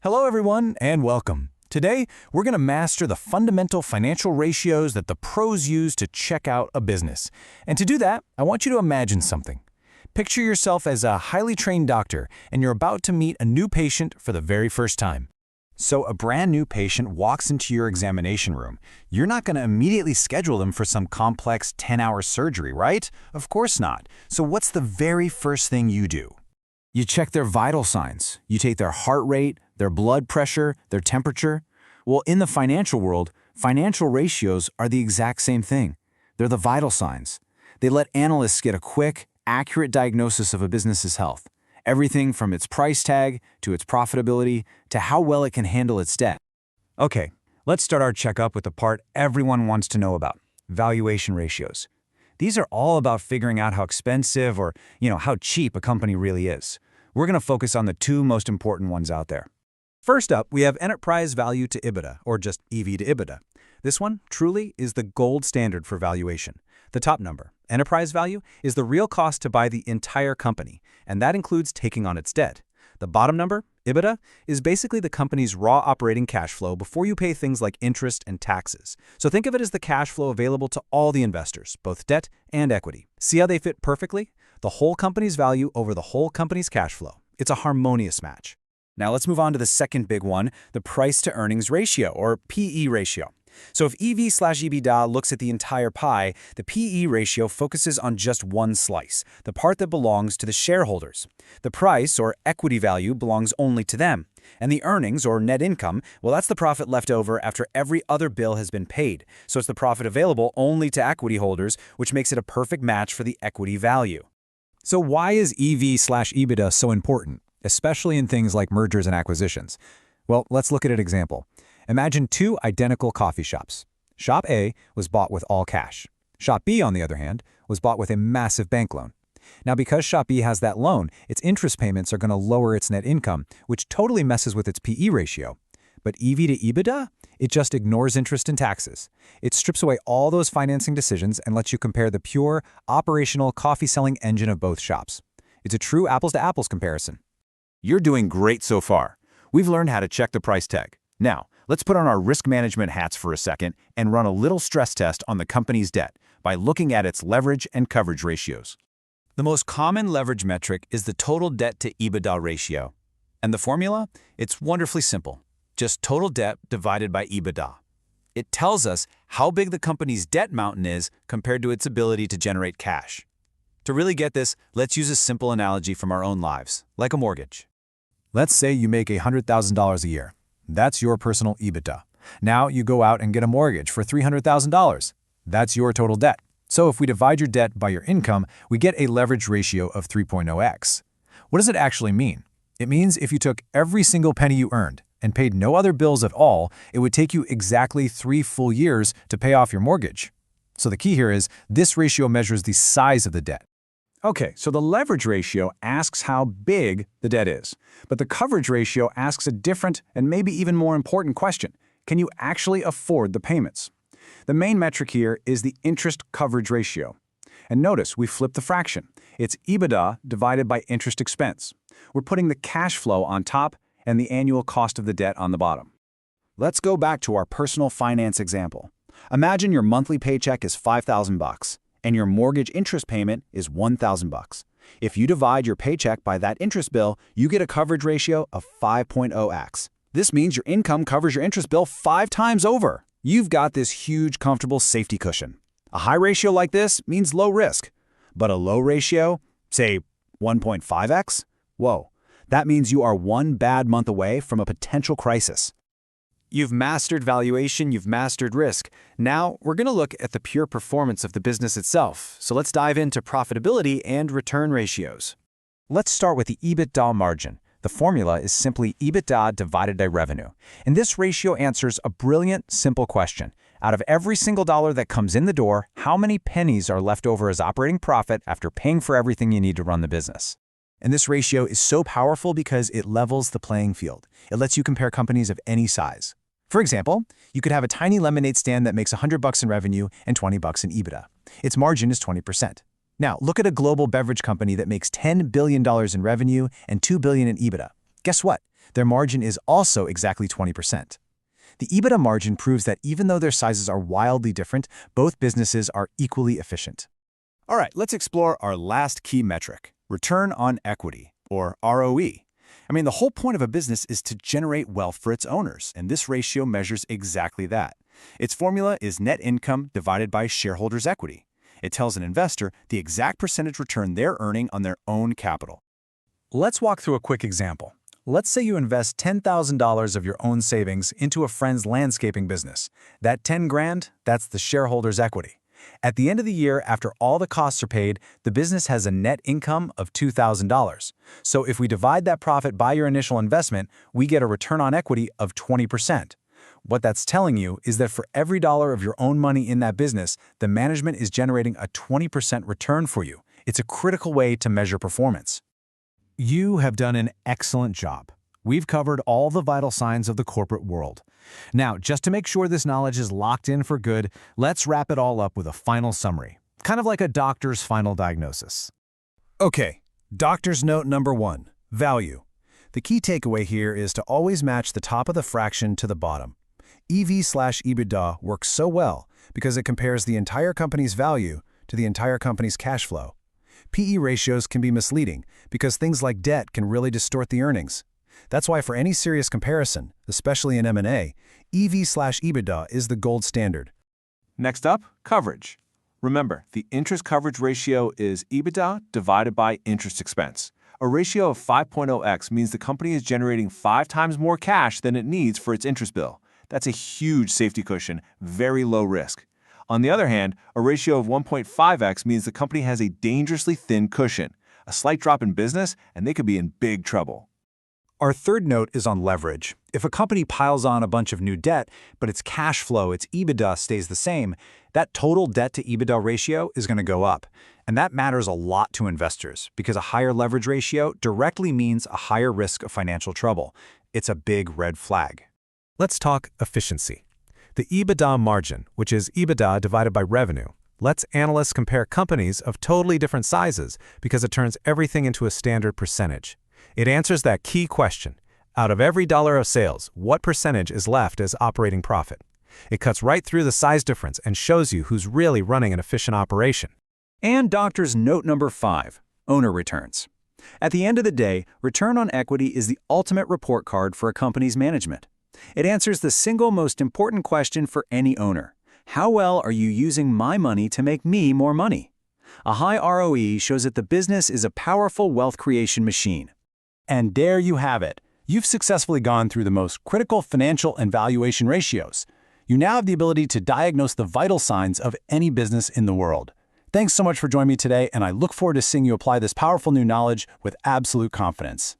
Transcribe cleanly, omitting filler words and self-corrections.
Hello everyone, and welcome. Today, we're going to master the fundamental financial ratios that the pros use to check out a business. And to do that, I want you to imagine something. Picture yourself as a highly trained doctor, and you're about to meet a new patient for the very first time. So a brand new patient walks into your examination room. You're not going to immediately schedule them for some complex 10-hour surgery, right? Of course not. So what's the very first thing you do? You check their vital signs. You take their heart rate, their blood pressure, their temperature. Well, in the financial world, financial ratios are the exact same thing. They're the vital signs. They let analysts get a quick, accurate diagnosis of a business's health. Everything from its price tag to its profitability to how well it can handle its debt. Okay, let's start our checkup with the part everyone wants to know about, valuation ratios. These are all about figuring out how expensive or, how cheap a company really is. We're going to focus on the two most important ones out there. First up, we have enterprise value to EBITDA, or just EV to EBITDA. This one, truly, is the gold standard for valuation. The top number, enterprise value, is the real cost to buy the entire company, and that includes taking on its debt. The bottom number, EBITDA, is basically the company's raw operating cash flow before you pay things like interest and taxes. So think of it as the cash flow available to all the investors, both debt and equity. See how they fit perfectly? The whole company's value over the whole company's cash flow. It's a harmonious match. Now let's move on to the second big one, the price-to-earnings ratio, or PE ratio. So if EV/EBITDA looks at the entire pie, the PE ratio focuses on just one slice, the part that belongs to the shareholders. The price, or equity value, belongs only to them. And the earnings, or net income, well, that's the profit left over after every other bill has been paid. So it's the profit available only to equity holders, which makes it a perfect match for the equity value. So why is EV/EBITDA so important, especially in things like mergers and acquisitions? Well, let's look at an example. Imagine two identical coffee shops. Shop A was bought with all cash. Shop B, on the other hand, was bought with a massive bank loan. Now, because Shop B has that loan, its interest payments are going to lower its net income, which totally messes with its PE ratio. But EV to EBITDA? It just ignores interest and taxes. It strips away all those financing decisions and lets you compare the pure, operational coffee-selling engine of both shops. It's a true apples-to-apples comparison. You're doing great so far. We've learned how to check the price tag. Now, let's put on our risk management hats for a second and run a little stress test on the company's debt by looking at its leverage and coverage ratios. The most common leverage metric is the total debt to EBITDA ratio. And the formula? It's wonderfully simple. Just total debt divided by EBITDA. It tells us how big the company's debt mountain is compared to its ability to generate cash. To really get this, let's use a simple analogy from our own lives, like a mortgage. Let's say you make $100,000 a year. That's your personal EBITDA. Now you go out and get a mortgage for $300,000. That's your total debt. So if we divide your debt by your income, we get a leverage ratio of 3.0x. What does it actually mean? It means if you took every single penny you earned and paid no other bills at all, it would take you exactly 3 full years to pay off your mortgage. So the key here is this ratio measures the size of the debt. Okay, so the leverage ratio asks how big the debt is, but the coverage ratio asks a different and maybe even more important question. Can you actually afford the payments? The main metric here is the interest coverage ratio. And notice we flipped the fraction. It's EBITDA divided by interest expense. We're putting the cash flow on top and the annual cost of the debt on the bottom. Let's go back to our personal finance example. Imagine your monthly paycheck is $5,000 and your mortgage interest payment is $1,000. If you divide your paycheck by that interest bill, you get a coverage ratio of 5.0x. This means your income covers your interest bill 5 times over. You've got this huge, comfortable safety cushion. A high ratio like this means low risk. But a low ratio, say 1.5x? Whoa, that means you are one bad month away from a potential crisis. You've mastered valuation, you've mastered risk. Now, we're going to look at the pure performance of the business itself. So let's dive into profitability and return ratios. Let's start with the EBITDA margin. The formula is simply EBITDA divided by revenue. And this ratio answers a brilliant, simple question. Out of every single dollar that comes in the door, how many pennies are left over as operating profit after paying for everything you need to run the business? And this ratio is so powerful because it levels the playing field. It lets you compare companies of any size. For example, you could have a tiny lemonade stand that makes $100 in revenue and $20 in EBITDA. Its margin is 20%. Now, look at a global beverage company that makes $10 billion in revenue and $2 billion in EBITDA. Guess what? their margin is also exactly 20%. The EBITDA margin proves that even though their sizes are wildly different, both businesses are equally efficient. All right, let's explore our last key metric, return on equity, or ROE. I mean, the whole point of a business is to generate wealth for its owners, and this ratio measures exactly that. Its formula is net income divided by shareholders' equity. It tells an investor the exact percentage return they're earning on their own capital. Let's walk through a quick example. Let's say you invest $10,000 of your own savings into a friend's landscaping business. That 10 grand, that's the shareholders' equity. At the end of the year, after all the costs are paid, the business has a net income of $2,000. So if we divide that profit by your initial investment, we get a return on equity of 20%. What that's telling you is that for every dollar of your own money in that business, the management is generating a 20% return for you. It's a critical way to measure performance. You have done an excellent job. We've covered all the vital signs of the corporate world. Now, just to make sure this knowledge is locked in for good, let's wrap it all up with a final summary, kind of like a doctor's final diagnosis. Okay, doctor's note number 1, value. The key takeaway here is to always match the top of the fraction to the bottom. EV/EBITDA works so well because it compares the entire company's value to the entire company's cash flow. PE ratios can be misleading because things like debt can really distort the earnings. That's why for any serious comparison, especially in M&A, EV/EBITDA is the gold standard. Next up, coverage. Remember, the interest coverage ratio is EBITDA divided by interest expense. A ratio of 5.0x means the company is generating 5 times more cash than it needs for its interest bill. That's a huge safety cushion, very low risk. On the other hand, a ratio of 1.5x means the company has a dangerously thin cushion. A slight drop in business, and they could be in big trouble. Our third note is on leverage. If a company piles on a bunch of new debt, but its cash flow, its EBITDA, stays the same, that total debt to EBITDA ratio is going to go up. And that matters a lot to investors because a higher leverage ratio directly means a higher risk of financial trouble. It's a big red flag. Let's talk efficiency. The EBITDA margin, which is EBITDA divided by revenue, lets analysts compare companies of totally different sizes because it turns everything into a standard percentage. It answers that key question. Out of every dollar of sales, what percentage is left as operating profit? It cuts right through the size difference and shows you who's really running an efficient operation. And doctor's note number 5, owner returns. At the end of the day, return on equity is the ultimate report card for a company's management. It answers the single most important question for any owner. How well are you using my money to make me more money? A high ROE shows that the business is a powerful wealth creation machine. And there you have it. You've successfully gone through the most critical financial and valuation ratios. You now have the ability to diagnose the vital signs of any business in the world. Thanks so much for joining me today, and I look forward to seeing you apply this powerful new knowledge with absolute confidence.